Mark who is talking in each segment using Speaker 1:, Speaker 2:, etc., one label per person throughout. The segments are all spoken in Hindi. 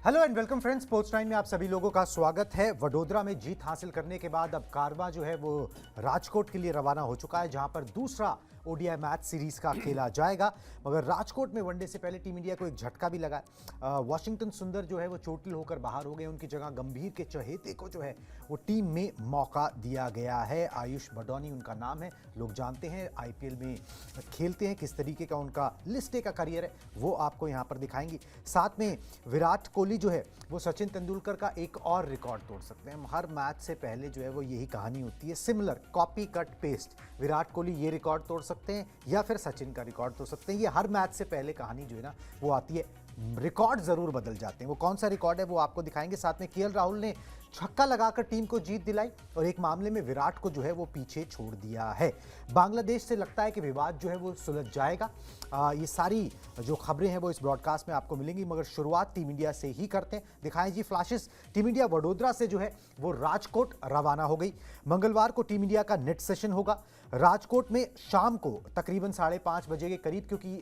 Speaker 1: Hello and welcome friends, sports time में आप सभी लोगों का स्वागत है। वडोदरा में जीत हासिल करने के बाद अब कारवां जो है वो राजकोट के लिए रवाना हो चुका है, जहां पर दूसरा ओडीआई मैच सीरीज का खेला जाएगा। मगर राजकोट में वनडे से पहले टीम इंडिया को एक झटका भी लगा है। वॉशिंगटन सुंदर जो है वो चोटिल होकर बाहर हो गए। उनकी जगह गंभीर के चहेते को जो है वो टीम में मौका दिया गया है। आयुष बडौनी उनका नाम है, लोग जानते हैं, आईपीएल में खेलते हैं। किस तरीके का उनका लिस्ट ए का करियर है वो आपको यहाँ पर दिखाएंगी। साथ में विराट कोहली जो है वो सचिन तेंदुलकर का एक और रिकॉर्ड तोड़ सकते हैं। हर मैच से पहले जो है वो यही कहानी होती है, similar copy cut paste. Virat Kohli ये रिकॉर्ड तोड़ सकते हैं या फिर सचिन का रिकॉर्ड तोड़ सकते हैं। ये हर मैच से पहले कहानी जो है ना वो आती है। रिकॉर्ड जरूर बदल जाते हैं। वो कौन सा रिकॉर्ड है वो आपको दिखाएंगे। साथ में केएल राहुल ने छक्का लगाकर टीम को जीत दिलाई और एक मामले में विराट को जो है वो पीछे छोड़ दिया है। बांग्लादेश से लगता है कि विवाद जो है वो सुलझ जाएगा। ये सारी जो खबरें हैं वो इस ब्रॉडकास्ट में आपको मिलेंगी, मगर शुरुआत टीम इंडिया से ही करते हैं। दिखाएं जी फ्लैशेस। टीम इंडिया वडोदरा से जो है वो राजकोट रवाना हो गई। मंगलवार को टीम इंडिया का नेट सेशन होगा राजकोट में शाम को तकरीबन 5:30 बजे के करीब, क्योंकि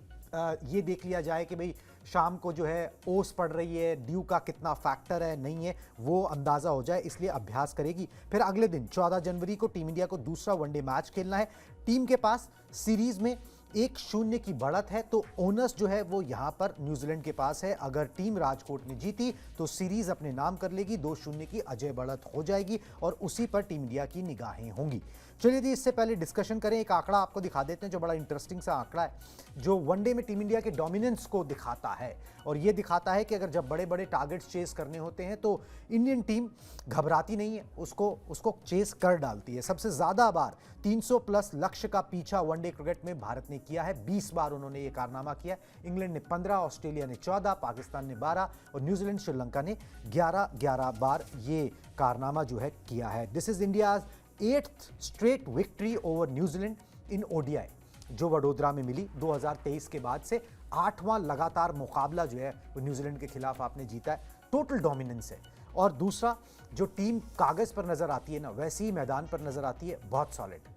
Speaker 1: ये देख लिया जाए कि भाई शाम को जो है ओस पड़ रही है, ड्यू का कितना फैक्टर है नहीं है वो अंदाज़ा हो जाए, इसलिए अभ्यास करेगी। फिर अगले दिन 14 जनवरी को टीम इंडिया को दूसरा वनडे मैच खेलना है। टीम के पास सीरीज में 1-0 की बढ़त है, तो ओनस जो है वो यहां पर न्यूजीलैंड के पास है। अगर टीम राजकोट में जीती तो सीरीज अपने नाम कर लेगी, 2-0 की अजय बढ़त हो जाएगी और उसी पर टीम इंडिया की निगाहें होंगी। चलिए जी, इससे पहले डिस्कशन करें। एक आंकड़ा आपको दिखा देते हैं जो बड़ा इंटरेस्टिंग सा आंकड़ा है, जो वनडे में टीम इंडिया के डोमिनेंस को दिखाता है। और ये दिखाता है कि अगर जब बड़े बड़े टारगेट्स चेस करने होते हैं तो इंडियन टीम घबराती नहीं है, उसको चेस कर डालती है। सबसे ज्यादा बार 300 प्लस लक्ष्य का पीछा वनडे क्रिकेट में भारत ने किया है। 20 बार उन्होंने ये कारनामा किया। इंग्लैंड ने 15, ऑस्ट्रेलिया ने 14, पाकिस्तान ने 12 और न्यूजीलैंड श्रीलंका ने 11 बार ये कारनामा जो है किया है। This is India 8th straight victory over New Zealand in ODI, जो वडोदरा में मिली 2023 के बाद से 8वां लगातार मुकाबला जो है वो न्यूजीलैंड के खिलाफ आपने जीता है। टोटल डोमिनेंस है। और दूसरा, जो टीम कागज पर नजर आती है ना वैसी ही मैदान पर नजर आती है, बहुत सॉलिड,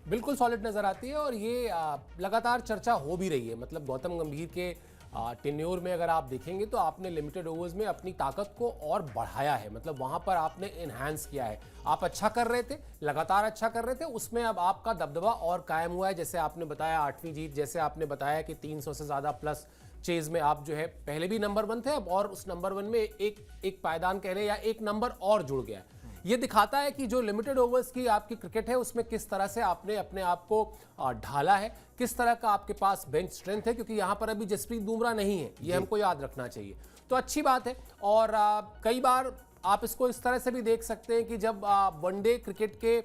Speaker 2: बिल्कुल सॉलिड नजर आती है। और ये लगातार चर्चा हो भी रही है। मतलब गौतम गंभीर के टेन्योर में अगर आप देखेंगे तो आपने लिमिटेड ओवर्स में अपनी ताकत को और बढ़ाया है। मतलब वहां पर आपने एनहांस किया है। आप अच्छा कर रहे थे, लगातार अच्छा कर रहे थे, उसमें अब आपका दबदबा और कायम हुआ है। जैसे आपने बताया 8वीं जीत, जैसे आपने बताया कि 300 से ज्यादा प्लस चेज में आप जो है पहले भी नंबर 1 थे अब, और उस नंबर 1 में एक पायदान कह रहे या एक नंबर और जुड़ गया। ये दिखाता है कि जो लिमिटेड ओवर्स की आपकी क्रिकेट है उसमें किस तरह से आपने अपने आप को ढाला है, किस तरह का आपके पास बेंच स्ट्रेंथ है, क्योंकि यहां पर अभी जसप्रीत बुमराह नहीं है, ये हमको याद रखना चाहिए। तो अच्छी बात है। और कई बार आप इसको इस तरह से भी देख सकते हैं कि जब वनडे क्रिकेट के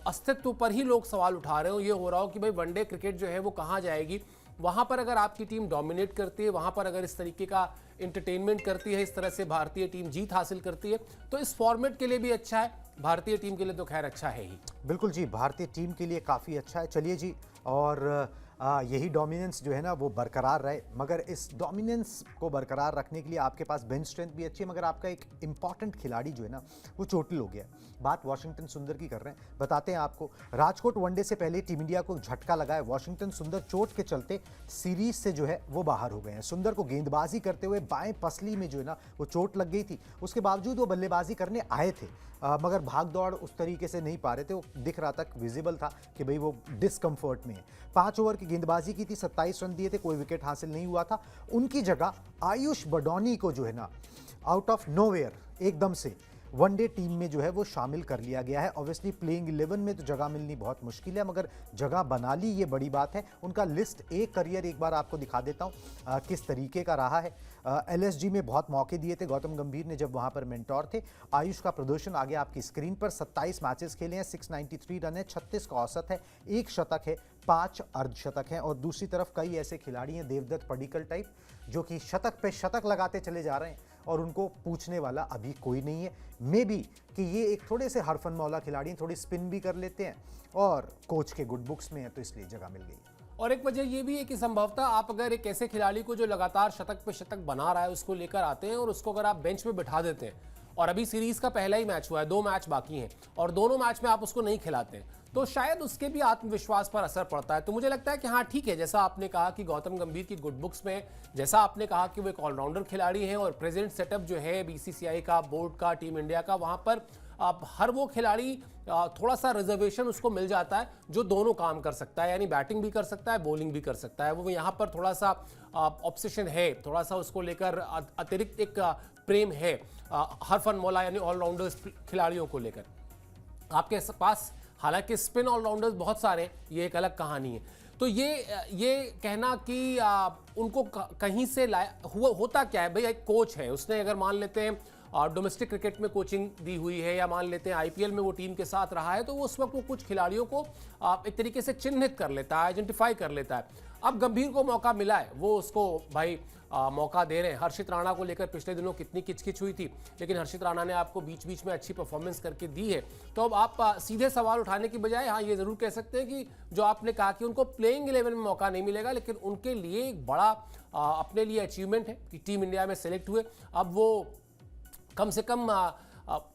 Speaker 2: अस्तित्व पर ही लोग सवाल उठा रहे हो, ये हो रहा हो कि भाई वनडे क्रिकेट जो है वो कहाँ जाएगी, वहां पर अगर आपकी टीम डोमिनेट करती है, वहां पर अगर इस तरीके का एंटरटेनमेंट करती है, इस तरह से भारतीय टीम जीत हासिल करती है, तो इस फॉर्मेट के लिए भी अच्छा है। भारतीय टीम के लिए तो खैर अच्छा है ही।
Speaker 1: बिल्कुल जी, भारतीय टीम के लिए काफ़ी अच्छा है। चलिए जी, और यही डोमिनेंस जो है ना वो बरकरार रहे। मगर इस डोमिनेंस को बरकरार रखने के लिए आपके पास बेंच स्ट्रेंथ भी अच्छी है, मगर आपका एक इंपॉर्टेंट खिलाड़ी जो है ना वो चोटिल हो गया है। बात वॉशिंगटन सुंदर की कर रहे हैं। बताते हैं आपको, राजकोट वनडे से पहले टीम इंडिया को झटका लगा है। वॉशिंगटन सुंदर चोट के चलते सीरीज से जो है वो बाहर हो गए हैं। सुंदर को गेंदबाजी करते हुए बाएं पसली में जो है ना वो चोट लग गई थी। उसके बावजूद वो बल्लेबाजी करने आए थे, मगर भाग दौड़ उस तरीके से नहीं पा रहे थे। वो दिख रहा था, विजिबल था कि भाई वो डिस्कम्फर्ट में है। 5 ओवर की गेंदबाजी की थी, 27 रन दिए थे, कोई विकेट हासिल नहीं हुआ था। उनकी जगह आयुष बडौनी को जो है ना आउट ऑफ नोवेयर एकदम से वनडे टीम में जो है वो शामिल कर लिया गया है। ऑब्वियसली प्लेइंग 11 में तो जगह मिलनी बहुत मुश्किल है, मगर जगह बना ली, ये बड़ी बात है। उनका लिस्ट ए करियर एक बार आपको दिखा देता हूँ किस तरीके का रहा है। एलएसजी में बहुत मौके दिए थे गौतम गंभीर ने जब वहां पर मेंटोर थे। आयुष का प्रदर्शन आगे आपकी स्क्रीन पर, 27 मैचेस खेले हैं, 693 रन है, 36 का औसत है, 1 शतक है, 5 अर्धशतक हैं। और दूसरी तरफ कई ऐसे खिलाड़ी हैं, देवदत्त पडिक्कल टाइप, जो कि शतक पे शतक लगाते चले जा रहे हैं और उनको पूछने वाला अभी कोई नहीं है। मे बी कि ये एक थोड़े से हरफन मौला खिलाड़ी हैं, थोड़ी स्पिन भी कर लेते हैं और कोच के गुड बुक्स में है, तो इसलिए जगह मिल गई।
Speaker 2: और एक वजह ये भी है कि संभवतः आप अगर एक ऐसे खिलाड़ी को जो लगातार शतक पे शतक बना रहा है उसको लेकर आते हैं और उसको अगर आप बेंच पे बिठा देते हैं और अभी सीरीज का पहला ही मैच हुआ है, 2 मैच बाकी हैं और दोनों मैच में आप उसको नहीं खिलाते हैं, तो शायद उसके भी आत्मविश्वास पर असर पड़ता है। तो मुझे लगता है कि हाँ ठीक है, जैसा आपने कहा कि गौतम गंभीर की गुड बुक्स में, जैसा आपने कहा कि वो एक ऑलराउंडर खिलाड़ी हैं और प्रेजेंट सेटअप जो है बीसीसीआई का, बोर्ड का, टीम इंडिया का, वहां पर हर वो खिलाड़ी थोड़ा सा रिजर्वेशन उसको मिल जाता है जो दोनों काम कर सकता है, यानी बैटिंग भी कर सकता है, बॉलिंग भी कर सकता है। वो यहाँ पर थोड़ा सा ऑब्सेशन है, थोड़ा सा उसको लेकर अतिरिक्त एक प्रेम है हरफनमौला यानी ऑलराउंडर्स खिलाड़ियों को लेकर। आपके पास हालांकि स्पिन ऑलराउंडर्स बहुत सारे, ये एक अलग कहानी है। तो ये कहना कि उनको कहीं से होता क्या है भाई, एक कोच है, उसने अगर मान लेते हैं डोमेस्टिक क्रिकेट में कोचिंग दी हुई है या मान लेते हैं आईपीएल में वो टीम के साथ रहा है, तो वो उस वक्त वो कुछ खिलाड़ियों को एक तरीके से चिन्हित कर लेता है, आइडेंटिफाई कर लेता है। अब गंभीर को मौका मिला है, वो उसको भाई मौका दे रहे हैं। हर्षित राणा को लेकर पिछले दिनों कितनी किचकिच हुई थी, लेकिन हर्षित राणा ने आपको बीच बीच में अच्छी परफॉर्मेंस करके दी है। तो अब आप सीधे सवाल उठाने की बजाय हाँ ये जरूर कह सकते हैं कि जो आपने कहा कि उनको प्लेइंग 11 में मौका नहीं मिलेगा, लेकिन उनके लिए एक बड़ा अपने लिए अचीवमेंट है कि टीम इंडिया में सेलेक्ट हुए। अब वो कम से कम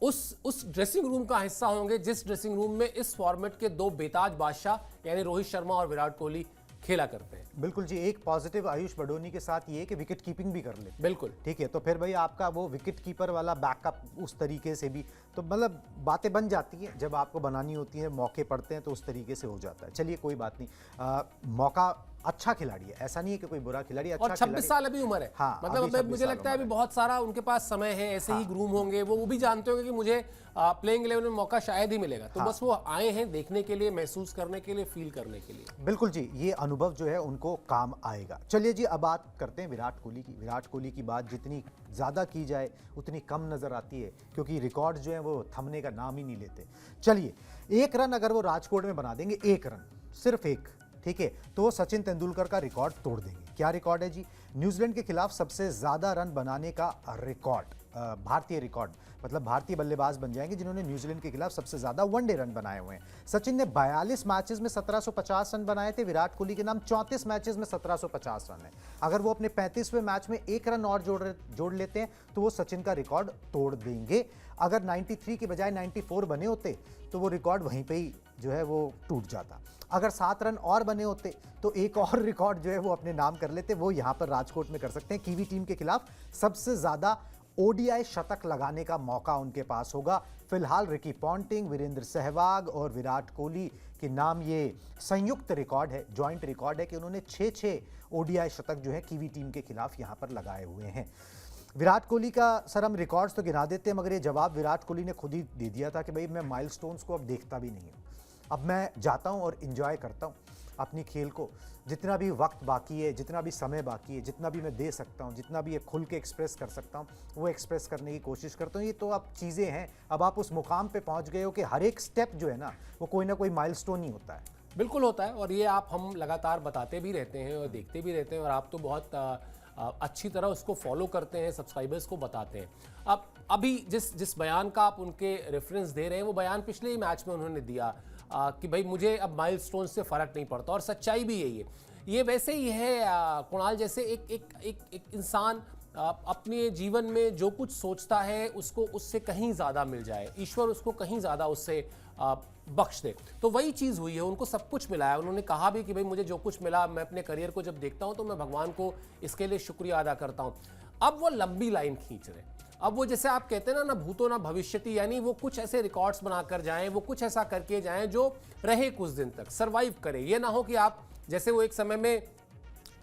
Speaker 2: उस ड्रेसिंग रूम का हिस्सा होंगे जिस ड्रेसिंग रूम में इस फॉर्मेट के 2 बेताज बादशाह यानी रोहित शर्मा और विराट कोहली खेला करते हैं।
Speaker 1: बिल्कुल जी, एक पॉजिटिव आयुष बडोनी के साथ ये कि विकेट कीपिंग भी कर ले।
Speaker 2: बिल्कुल
Speaker 1: ठीक है, तो फिर भाई आपका वो विकेट कीपर वाला बैकअप उस तरीके से भी, तो मतलब बातें बन जाती हैं जब आपको बनानी होती है, मौके पड़ते हैं तो उस तरीके से हो जाता है। चलिए कोई बात नहीं, मौका अच्छा खिलाड़ी है, ऐसा नहीं है कि कोई बुरा खिलाड़ी, अच्छा
Speaker 2: और 26 साल अभी उम्र है।
Speaker 1: हाँ,
Speaker 2: मतलब मुझे लगता है अभी बहुत सारा उनके पास समय है, ऐसे ही ग्रूम होंगे, वो भी जानते होंगे कि मुझे प्लेइंग 11 में मौका शायद ही मिलेगा, तो बस वो आए हैं देखने के लिए, महसूस करने के लिए, फील करने के लिए।
Speaker 1: बिल्कुल जी, ये अनुभव जो है उनको काम आएगा। चलिए जी, अब बात करते हैं विराट कोहली की। विराट कोहली की बात जितनी ज़्यादा की जाए उतनी कम नज़र आती है, क्योंकि रिकॉर्ड जो है वो थमने का नाम ही नहीं लेते। चलिए, 1 रन अगर वो राजकोट में बना देंगे, 1 रन, सिर्फ 1, ठीक है, तो वो सचिन तेंदुलकर का रिकॉर्ड तोड़ देंगे। क्या रिकॉर्ड है जी? न्यूजीलैंड के खिलाफ सबसे ज़्यादा रन बनाने का रिकॉर्ड, भारतीय रिकॉर्ड, मतलब भारतीय बल्लेबाज बन जाएंगे जिन्होंने न्यूजीलैंड के खिलाफ सबसे ज़्यादा वनडे रन बनाए हुए हैं। सचिन ने 42 मैचेस में 1750 रन बनाए थे, विराट कोहली के नाम 34 मैचेस में 1750 रन है। अगर वो अपने 35वें मैच में 1 रन और जोड़ लेते हैं तो वो सचिन का रिकॉर्ड तोड़ देंगे। अगर 93 की बजाय 94 बने होते तो वो रिकॉर्ड वहीं पे ही जो है वो टूट जाता। अगर 7 रन और बने होते तो एक और रिकॉर्ड जो है वो अपने नाम कर लेते, वो यहाँ पर राजकोट में कर सकते हैं। कीवी टीम के खिलाफ सबसे ज़्यादा ओडीआई शतक लगाने का मौका उनके पास होगा। फिलहाल रिकी पॉन्टिंग, वीरेंद्र सहवाग और विराट कोहली के नाम ये संयुक्त रिकॉर्ड है, जॉइंट रिकॉर्ड है कि उन्होंने 6 ओडीआई शतक जो है कीवी टीम के खिलाफ यहाँ पर लगाए हुए हैं। विराट कोहली का सर हम रिकॉर्ड्स तो गिना देते हैं, मगर ये जवाब विराट कोहली ने खुद ही दे दिया था कि भाई मैं माइलस्टोन्स को अब देखता भी नहीं हूँ, अब मैं जाता हूँ और इन्जॉय करता हूँ अपनी खेल को। जितना भी वक्त बाकी है, जितना भी समय बाकी है, जितना भी मैं दे सकता हूँ, जितना भी ये खुल के एक्सप्रेस कर सकता हूँ, वो एक्सप्रेस करने की कोशिश करता हूँ। ये तो अब चीज़ें हैं, अब आप उस मुकाम पे पहुँच गए हो कि हर एक स्टेप जो है ना वो कोई ना कोई माइलस्टोन ही होता है।
Speaker 2: बिल्कुल होता है, और ये आप हम लगातार बताते भी रहते हैं और देखते भी रहते हैं, और आप तो बहुत अच्छी तरह उसको फॉलो करते हैं, सब्सक्राइबर्स को बताते हैं। अब अभी जिस बयान का आप उनके रेफरेंस दे रहे हैं, वो बयान पिछले ही मैच में उन्होंने दिया कि भाई मुझे अब माइलस्टोन से फ़र्क नहीं पड़ता, और सच्चाई भी यही है। ये वैसे ही है कुणाल, जैसे एक इंसान अपने जीवन में जो कुछ सोचता है उसको उससे कहीं ज़्यादा मिल जाए, ईश्वर उसको कहीं ज़्यादा उससे बख्श दे, तो वही चीज़ हुई है। उनको सब कुछ मिला है। उन्होंने कहा भी कि भाई मुझे जो कुछ मिला, मैं अपने करियर को जब देखता हूँ तो मैं भगवान को इसके लिए शुक्रिया अदा करता हूँ। अब वो लंबी लाइन खींच रहे हैं। अब वो जैसे आप कहते हैं ना भूतो ना भविष्यति, यानी वो कुछ ऐसे रिकॉर्ड्स बनाकर जाएं, वो कुछ ऐसा करके जाएं जो रहे कुछ दिन तक, सरवाइव करे। ये ना हो कि आप जैसे वो एक समय में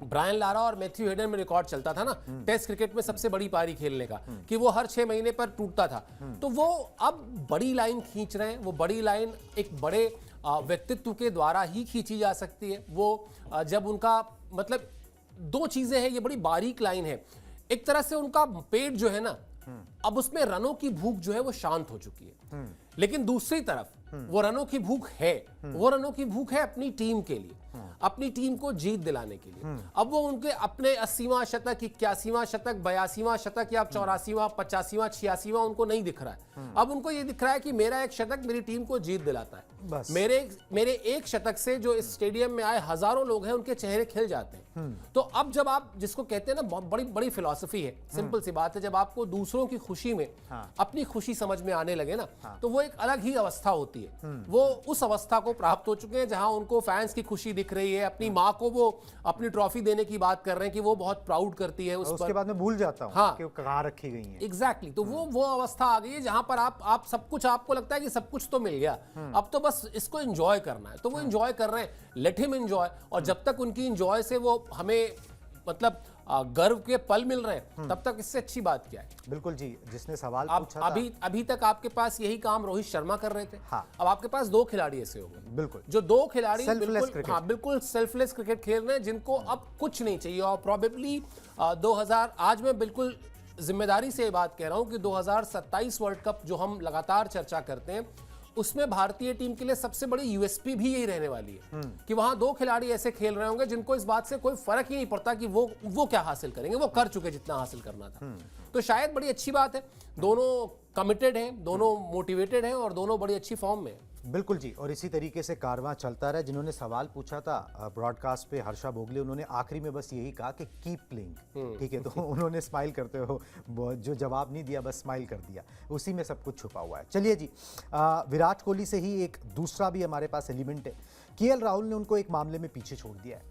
Speaker 2: ब्रायन लारा और मैथ्यू हेडन में रिकॉर्ड चलता था ना टेस्ट क्रिकेट में सबसे बड़ी पारी खेलने का, कि वो हर 6 महीने पर टूटता था, तो वो अब बड़ी लाइन खींच रहे हैं। वो बड़ी लाइन एक बड़े व्यक्तित्व के द्वारा ही खींची जा सकती है। वो जब उनका मतलब 2 चीजें हैं, ये बड़ी बारीक लाइन है। एक तरह से उनका पेट जो है ना, अब उसमें रनों की भूख जो है वो शांत हो चुकी है, लेकिन दूसरी तरफ वो रनों की भूख है, वो रनों की भूख है अपनी टीम के लिए। अपनी टीम को जीत दिलाने के लिए। अब वो उनके अपने 80वां शतक, 81वां शतक, 82वां शतक या 84वां, 85वां, 86वां उनको नहीं दिख रहा है। अब उनको ये दिख रहा है कि मेरा एक शतक मेरी टीम को जीत दिलाता है।
Speaker 1: बस।
Speaker 2: मेरे एक शतक से जो इस स्टेडियम में आए हजारों लोग हैं, उनके चेहरे खिल जाते हैं। तो अब जब आप, जिसको कहते हैं ना, बहुत बड़ी बड़ी फिलॉसफी है, सिंपल सी बात है, जब आपको दूसरों की खुशी में अपनी खुशी समझ में आने लगे ना, तो वो एक अलग ही अवस्था होती है। वो उस अवस्था को प्राप्त हो चुके हैं जहां उनको फैंस की खुशी दिख रही है, अपनी माँ को वो अपनी ट्रॉफी देने की बात कर रहे हैं कि वो बहुत प्राउड करती है उस पर।
Speaker 1: उसके बाद मैं भूल जाता हूँ
Speaker 2: हाँ।
Speaker 1: कि वो कहाँ रखी गई है।
Speaker 2: एग्जैक्टली तो वो अवस्था आ गई है जहां पर आप सब कुछ, आपको लगता है कि सब कुछ तो मिल गया, अब तो बस इसको एंजॉय करना है। तो वो एंजॉय कर रहे हैं, लेट हिम एंजॉय। और जब तक उनकी एंजॉय से वो हमें मतलब गर्व के पल मिल रहे हैं, तब तक इससे अच्छी बात क्या है।
Speaker 1: बिल्कुल जी, जिसने सवाल
Speaker 2: आप
Speaker 1: पूछा था।
Speaker 2: अभी तक आपके पास यही काम रोहित शर्मा कर रहे थे।
Speaker 1: हाँ।
Speaker 2: अब आपके पास दो खिलाड़ी ऐसे हो गए,
Speaker 1: बिल्कुल,
Speaker 2: जो दो खिलाड़ी बिल्कुल सेल्फलेस क्रिकेट खेल रहे हैं, जिनको अब कुछ नहीं चाहिए। और प्रोबेबली 2000, आज मैं बिल्कुल जिम्मेदारी से ये बात कह रहा हूं कि 2027 वर्ल्ड कप जो हम लगातार चर्चा करते हैं, उसमें भारतीय टीम के लिए सबसे बड़ी यूएसपी भी यही रहने वाली है कि वहां दो खिलाड़ी ऐसे खेल रहे होंगे जिनको इस बात से कोई फर्क ही नहीं पड़ता कि वो क्या हासिल करेंगे, वो कर चुके जितना हासिल करना था। तो शायद बड़ी अच्छी बात है, दोनों कमिटेड हैं, दोनों मोटिवेटेड हैं और दोनों बड़ी अच्छी फॉर्म में।
Speaker 1: बिल्कुल जी, और इसी तरीके से कारवां चलता रहा। जिन्होंने सवाल पूछा था ब्रॉडकास्ट पे, हर्षा भोगले, उन्होंने आखिरी में बस यही कहा कि कीप प्लेइंग, ठीक है। तो उन्होंने स्माइल करते हो जो जवाब नहीं दिया, बस स्माइल कर दिया, उसी में सब कुछ छुपा हुआ है। चलिए जी, विराट कोहली से ही एक दूसरा भी हमारे पास एलिमेंट है। केएल राहुल ने उनको एक मामले में पीछे छोड़ दिया है।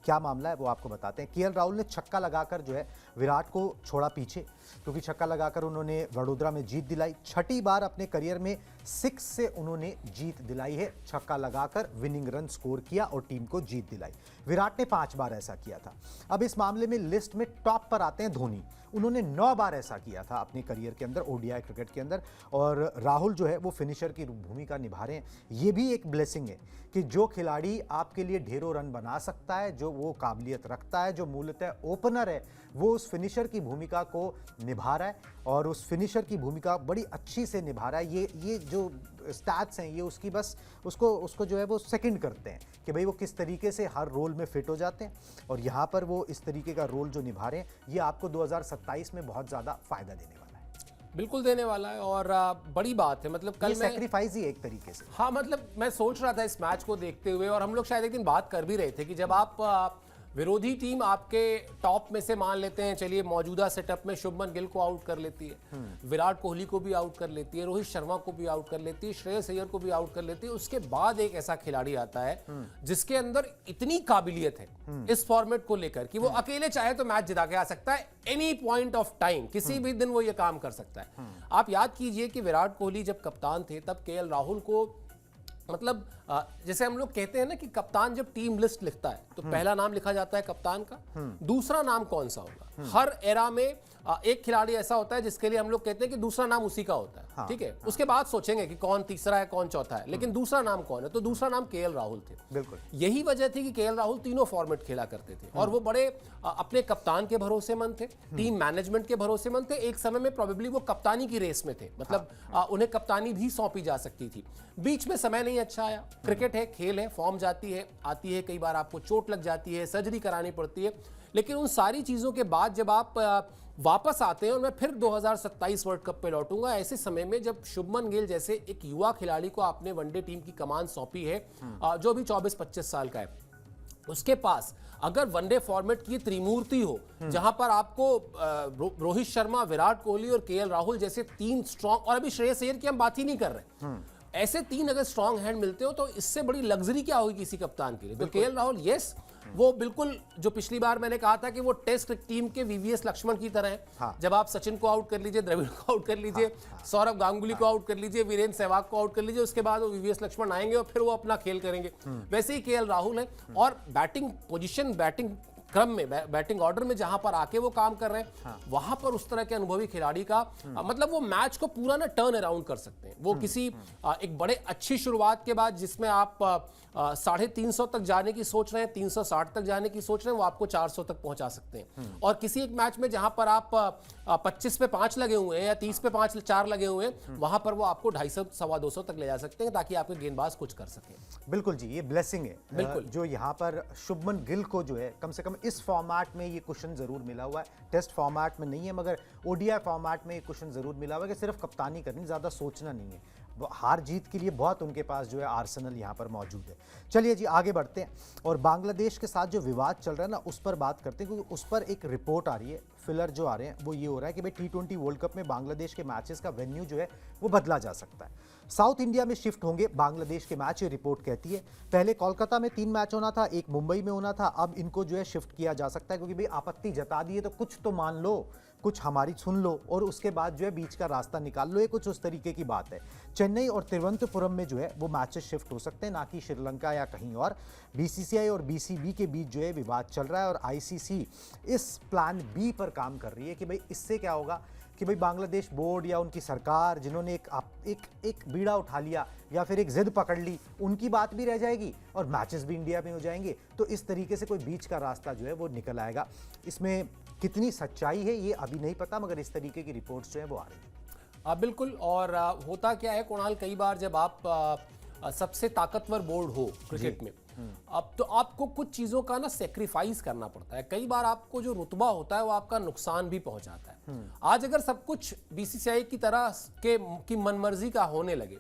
Speaker 1: क्या मामला है वो आपको बताते हैं। केएल राहुल ने छक्का लगाकर जो है विराट को छोड़ा पीछे, क्योंकि छक्का लगाकर उन्होंने वडोदरा में जीत दिलाई। छठी बार अपने करियर में 6 से उन्होंने जीत दिलाई है। छक्का लगाकर विनिंग रन स्कोर किया और टीम को जीत दिलाई। विराट ने 5 बार ऐसा किया था। अब इस मामले में लिस्ट में टॉप पर आते हैं धोनी। उन्होंने 9 बार ऐसा किया था अपने करियर के अंदर, ओडीआई क्रिकेट के अंदर। और राहुल जो है वो फिनिशर की भूमिका निभा रहे हैं। ये भी एक ब्लेसिंग है कि जो खिलाड़ी आपके लिए ढेरों रन बना सकता है, जो वो काबिलियत रखता है, जो मूलतः ओपनर है, वो उस फिनिशर की भूमिका को निभा रहा है और उस फिनिशर की भूमिका बड़ी अच्छी से निभा रहा है। ये जो स्टैट्स हैं, ये उसकी बस उसको जो है वो सेकंड करते हैं कि भाई वो किस तरीके से हर रोल में फिट हो जाते हैं। और यहाँ पर वो इस तरीके का रोल जो निभा रहे हैं, ये आपको 2027 में बहुत ज़्यादा फायदा देने वाला है।
Speaker 2: बिल्कुल देने वाला है और बड़ी बात है। मतलब कल
Speaker 1: सैक्रिफाइस ही एक तरीके से।
Speaker 2: हाँ, मतलब मैं सोच रहा था इस मैच को देखते हुए, और हम लोग शायद एक दिन बात कर भी रहे थे कि जब आप विरोधी टीम आपके टॉप में से मान लेते हैं, चलिए मौजूदा सेटअप में शुभमन गिल को आउट कर लेती है, विराट कोहली को भी आउट कर लेती है, रोहित शर्मा को भी आउट कर लेती है, श्रेयस अय्यर को भी आउट कर लेती है, उसके बाद एक ऐसा खिलाड़ी आता है जिसके अंदर इतनी काबिलियत है इस फॉर्मेट को लेकर कि वो अकेले चाहे तो मैच जिता के आ सकता है एनी पॉइंट ऑफ टाइम, किसी भी दिन वो ये काम कर सकता है। आप याद कीजिए कि विराट कोहली जब कप्तान थे तब केएल राहुल को, मतलब जैसे हम लोग कहते हैं ना कि कप्तान जब टीम लिस्ट लिखता है तो पहला नाम लिखा जाता है कप्तान का, दूसरा नाम कौन सा होगा। हर एरा में एक खिलाड़ी ऐसा होता है जिसके लिए हम लोग कहते हैं कि दूसरा नाम उसी का होता है। हाँ, ठीक है। हाँ। उसके बाद सोचेंगे कि कौन तीसरा है, कौन चौथा है, लेकिन दूसरा नाम कौन है, तो दूसरा नाम केएल राहुल थे।
Speaker 1: बिल्कुल
Speaker 2: यही वजह थी कि केएल राहुल तीनों फॉर्मेट खेला करते थे और वो बड़े अपने कप्तान के भरोसेमंद थे, टीम मैनेजमेंट के भरोसेमंद थे। एक समय में प्रोबेबली वो कप्तानी की रेस में थे, मतलब उन्हें कप्तानी भी सौंपी जा सकती थी। बीच में समय नहीं अच्छा आया, क्रिकेट है, खेल है, फॉर्म जाती है आती है, कई बार आपको चोट लग जाती है, सर्जरी करानी पड़ती है, लेकिन उन सारी चीजों के बाद जब आप वापस आते हैं, और मैं फिर 2027 वर्ल्ड कप पे लौटूंगा, ऐसे समय में जब शुभमन गिल जैसे एक युवा खिलाड़ी को आपने वनडे टीम की कमान सौंपी है, जो भी 24-25 साल का है, उसके पास अगर वनडे फॉर्मेट की त्रिमूर्ति हो जहां पर आपको रोहित शर्मा, विराट कोहली और केएल राहुल जैसे 3 स्ट्रॉन्ग, और अभी श्रेयस अय्यर की हम बात ही नहीं कर रहे, ऐसे 3 अगर स्ट्रॉन्ग हैंड मिलते हो तो इससे बड़ी लग्जरी क्या होगी किसी कप्तान के लिए। तो केएल राहुल, यस, वो बिल्कुल जो पिछली बार मैंने कहा था कि वो टेस्ट टीम के वीवीएस लक्ष्मण की तरह है। हाँ। जब आप सचिन को आउट कर लीजिए, द्रविड़ को आउट कर लीजिए, सौरभ गांगुली को आउट कर लीजिए, वीरेंद्र सहवाग को आउट कर लीजिए, उसके बाद वो वीवीएस लक्ष्मण आएंगे और फिर वो अपना खेल करेंगे। वैसे ही केएल राहुल है। और बैटिंग पोजीशन, बैटिंग क्रम में, बैटिंग ऑर्डर में जहां पर आके वो काम कर रहे हैं, वहां पर उस तरह के अनुभवी खिलाड़ी का मतलब वो मैच को पूरा ना टर्न अराउंड कर सकते हैं। वो किसी एक बड़े अच्छी शुरुआत के बाद जिसमें आप 350 तक जाने की सोच रहे हैं, 360 तक जाने की सोच रहे हैं, वो आपको 400 तक पहुंचा सकते हैं। और किसी एक मैच में जहां पर आप 25 पे 5 लगे हुए हैं या 30 पे 4 लगे हुए हैं, वहां पर वो आपको 250 सवा 200 तक ले जा सकते हैं, ताकि आपके गेंदबाज कुछ कर सके।
Speaker 1: बिल्कुल जी, ये ब्लेसिंग है।
Speaker 2: बिल्कुल।
Speaker 1: जो यहाँ पर शुभमन गिल को जो है कम से कम इस फॉर्मेट में ये क्वेश्चन जरूर मिला हुआ है। टेस्ट फॉर्मेट में नहीं है, मगर ओडीआई फॉर्मेट में ये क्वेश्चन जरूर मिला हुआ है कि सिर्फ कप्तानी करनी, ज्यादा सोचना नहीं है। हार जीत के लिए बहुत उनके पास जो है आर्सेनल यहाँ पर मौजूद है। चलिए जी, आगे बढ़ते हैं और बांग्लादेश के साथ जो विवाद चल रहा है ना, उस पर बात करते हैं, क्योंकि उस पर एक रिपोर्ट आ रही है, फिलर जो आ रहे हैं वो ये हो रहा है कि भाई T20 वर्ल्ड कप में बांग्लादेश के मैचेस का वेन्यू जो है वो बदला जा सकता है। साउथ इंडिया में शिफ्ट होंगे बांग्लादेश के मैच, ये रिपोर्ट कहती है। पहले कोलकाता में 3 मैच होना था, एक मुंबई में होना था, अब इनको जो है शिफ्ट किया जा सकता है, क्योंकि भाई आपत्ति जता दी है तो कुछ तो मान लो, कुछ हमारी सुन लो और उसके बाद जो है बीच का रास्ता निकाल लो। ये कुछ उस तरीके की बात है। चेन्नई और तिरुवनंतपुरम में जो है वो मैचेस शिफ्ट हो सकते हैं, ना कि श्रीलंका या कहीं और। बीसीसीआई और बीसीबी के बीच जो है विवाद चल रहा है और आईसीसी इस प्लान बी पर काम कर रही है कि भाई इससे क्या होगा कि भाई बांग्लादेश बोर्ड या उनकी सरकार, जिन्होंने एक बीड़ा उठा लिया या फिर एक जिद पकड़ ली, उनकी बात भी रह जाएगी और मैचेस भी इंडिया में हो जाएंगे। तो इस तरीके से कोई बीच का रास्ता जो है वो निकल आएगा। इसमें कितनी सच्चाई है ये अभी नहीं पता, मगर इस तरीके की रिपोर्ट्स जो है वो आ रही है।
Speaker 2: बिल्कुल। और होता क्या है कुणाल, कई बार जब आप सबसे ताकतवर बोर्ड हो क्रिकेट में, अब तो आपको कुछ चीज़ों का ना सेक्रीफाइस करना पड़ता है। कई बार आपको जो रुतबा होता है वो आपका नुकसान भी पहुंचाता है। आज अगर सब कुछ बीसीसीआई की तरह की मनमर्जी का होने लगे,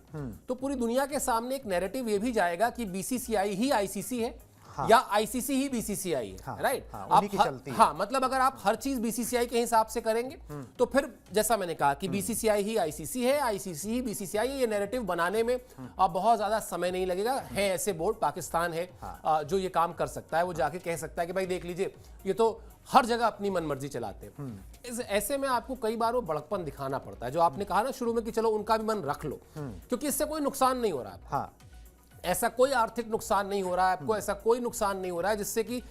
Speaker 2: तो पूरी दुनिया के सामने एक नैरेटिव ये भी जाएगा कि बीसीसीआई ही आईसीसी है, या आईसीसी ही बीसीसीआई है। राइट। हाँ, मतलब अगर आप हर चीज बीसीसीआई के हिसाब से करेंगे तो फिर जैसा मैंने कहा कि बीसीसीआई ही आईसीसी है, आईसीसी ही बीसीसीआई है, ये नैरेटिव बनाने में अब बहुत ज्यादा समय नहीं लगेगा। है ऐसे बोर्ड, पाकिस्तान है जो ये काम कर सकता है। वो जाके कह सकता है कि भाई देख लीजिए, ये तो हर जगह अपनी मनमर्जी चलाते हैं। ऐसे में आपको कई बार वो बड़कपन दिखाना पड़ता है, जो आपने कहा ना शुरू में कि चलो उनका भी मन रख लो, क्योंकि इससे कोई नुकसान नहीं हो रहा है। ऐसा कोई आर्थिक नुकसान नहीं हो रहा है आपको, ऐसा कोई नुकसान नहीं हो रहा है जिससे कि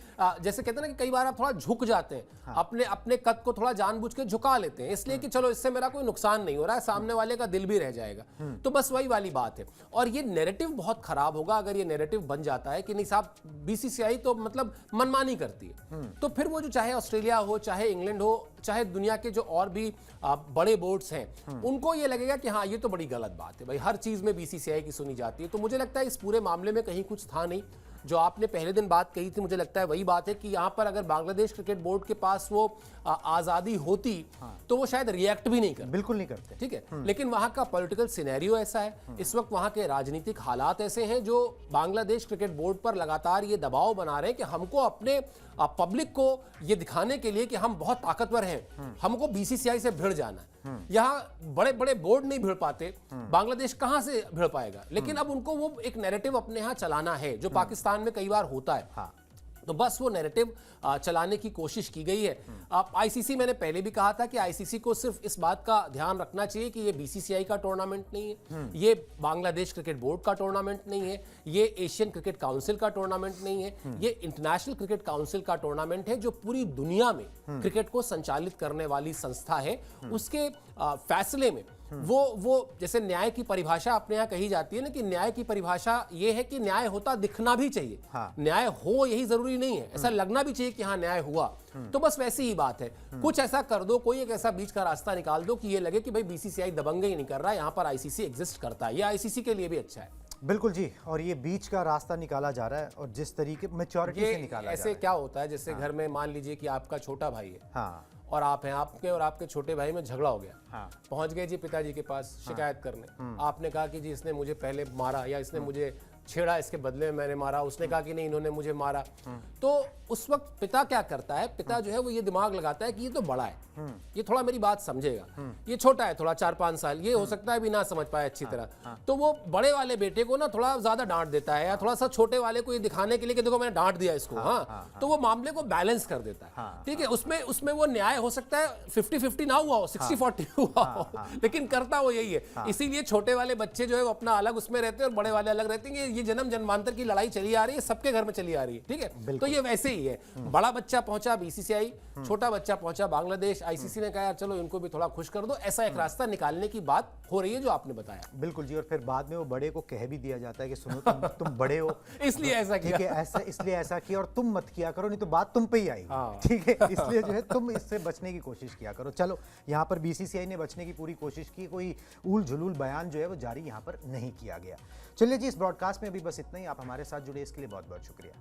Speaker 2: जैसे कहते हैं ना कि कई बार आप थोड़ा झुक जाते हैं, अपने कद को थोड़ा जानबूझ के झुका लेते हैं, इसलिए कि चलो इससे मेरा कोई नुकसान नहीं हो रहा है, सामने वाले का दिल भी रह जाएगा। तो बस वही वाली बात है। और ये नैरेटिव बहुत खराब होगा अगर ये नैरेटिव बन जाता है कि नहीं साहब बीसीसीआई तो मतलब मनमानी करती है, तो फिर वो जो चाहे ऑस्ट्रेलिया हो, चाहे इंग्लैंड हो, चाहे दुनिया के जो और भी बड़े बोर्ड्स हैं, उनको ये लगेगा कि हाँ ये तो बड़ी गलत बात है भाई, हर चीज में बीसीसीआई की सुनी जाती है। तो मुझे लगता है इस पूरे मामले में कहीं कुछ था नहीं। जो आपने पहले दिन बात कही थी, मुझे लगता है वही बात है कि यहाँ पर अगर बांग्लादेश क्रिकेट बोर्ड के पास वो आजादी होती तो वो शायद रिएक्ट भी नहीं करते,
Speaker 1: बिल्कुल नहीं करते।
Speaker 2: ठीक है, लेकिन वहाँ का पॉलिटिकल सिनेरियो ऐसा है, इस वक्त वहाँ के राजनीतिक हालात ऐसे हैं जो बांग्लादेश क्रिकेट बोर्ड पर लगातार ये दबाव बना रहे हैं कि हमको अपने पब्लिक को ये दिखाने के लिए कि हम बहुत ताकतवर हैं, हमको बीसीसीआई से भिड़ जाना है। यहाँ बड़े बड़े बोर्ड नहीं भिड़ पाते, बांग्लादेश कहां से भिड़ पाएगा? लेकिन अब उनको वो एक नैरेटिव अपने यहाँ चलाना है, जो पाकिस्तान में कई बार होता है। तो बस वो नैरेटिव चलाने की कोशिश की गई है। आईसीसी, मैंने पहले भी कहा था कि आईसीसी को सिर्फ इस बात का ध्यान रखना चाहिए कि ये बीसीसीआई का टूर्नामेंट नहीं है, ये बांग्लादेश क्रिकेट बोर्ड का टूर्नामेंट नहीं है, ये एशियन क्रिकेट काउंसिल का टूर्नामेंट नहीं है, ये इंटरनेशनल क्रिकेट काउंसिल का टूर्नामेंट है, जो पूरी दुनिया में क्रिकेट को संचालित करने वाली संस्था है। उसके फैसले में वो जैसे न्याय की परिभाषा अपने यहाँ कही जाती है ना, कि न्याय की परिभाषा ये है कि न्याय होता दिखना भी चाहिए। न्याय हो यही जरूरी नहीं है, ऐसा लगना भी चाहिए कि हाँ न्याय हुआ। तो बस वैसी ही बात है, कुछ ऐसा कर दो, कोई एक ऐसा बीच का रास्ता निकाल दो कि ये लगे कि भाई बीसीसीआई दबंगई नहीं कर रहा है, यहाँ पर आईसीसी एग्जिस्ट करता है। ये आईसीसी के लिए भी अच्छा है।
Speaker 1: बिल्कुल जी, और ये बीच का रास्ता निकाला जा रहा है और जिस तरीके मैच्योरिटी से निकाला जा रहा है।
Speaker 2: ऐसे क्या होता है, जैसे घर में मान लीजिए कि आपका छोटा भाई है और आप हैं, आपके और आपके छोटे भाई में झगड़ा हो गया, पहुंच गए जी पिताजी के पास शिकायत करने। आपने कहा कि जी इसने मुझे पहले मारा या इसने मुझे छेड़ा, इसके बदले में मैंने मारा। उसने कहा कि नहीं इन्होंने मुझे मारा। तो उस वक्त पिता क्या करता है, पिता जो है वो ये दिमाग लगाता है कि ये तो बड़ा है, ये थोड़ा मेरी बात समझेगा, ये छोटा है थोड़ा 4-5 साल, ये हो सकता है भी ना समझ पाए अच्छी तरह। तो वो बड़े वाले बेटे को ना थोड़ा ज्यादा डांट देता है, या थोड़ा सा छोटे वाले को ये दिखाने के लिए कि देखो मैंने डांट दिया इसको। तो वो मामले को बैलेंस कर देता है। ठीक है, उसमें वो न्याय हो सकता है 50-50 ना हुआ हो, 60-40 हुआ हो, लेकिन करता वो यही है। इसीलिए छोटे वाले बच्चे जो है वो अपना अलग उसमें रहते हैं और बड़े वाले अलग रहते हैं। ये जन्म जन्मांतर की लड़ाई चली आ रही है, सबके घर में चली आ रही है। ठीक है, तो ये वैसे ही ही है। बड़ा बच्चा पहुंचा बीसीसीआई, छोटा बच्चा पहुंचा बांग्लादेश, आईसीसी ने कहा यार चलो इनको भी थोड़ा खुश कर दो, ऐसा एक रास्ता निकालने की बात हो रही है जो आपने बताया।
Speaker 1: बिल्कुल जी, और फिर बाद में वो बड़े को कह भी दिया जाता है कि सुनो तुम बड़े हो
Speaker 2: इसलिए ऐसा
Speaker 1: ठीक है, ऐसा इसलिए ऐसा किया और तुम मत किया करो, नहीं तो बात तुम पे ही आएगी। ठीक है, इसलिए जो है तुम इससे बचने की कोशिश किया करो। चलो, यहाँ पर बीसीसीआई ने बचने की पूरी कोशिश की, कोई ऊल झुलूल बयान जो है वो जारी यहाँ पर नहीं किया गया। चलिए जी, इस ब्रॉडकास्ट में अभी बस इतना ही। आप हमारे साथ जुड़े इसके लिए बहुत बहुत शुक्रिया।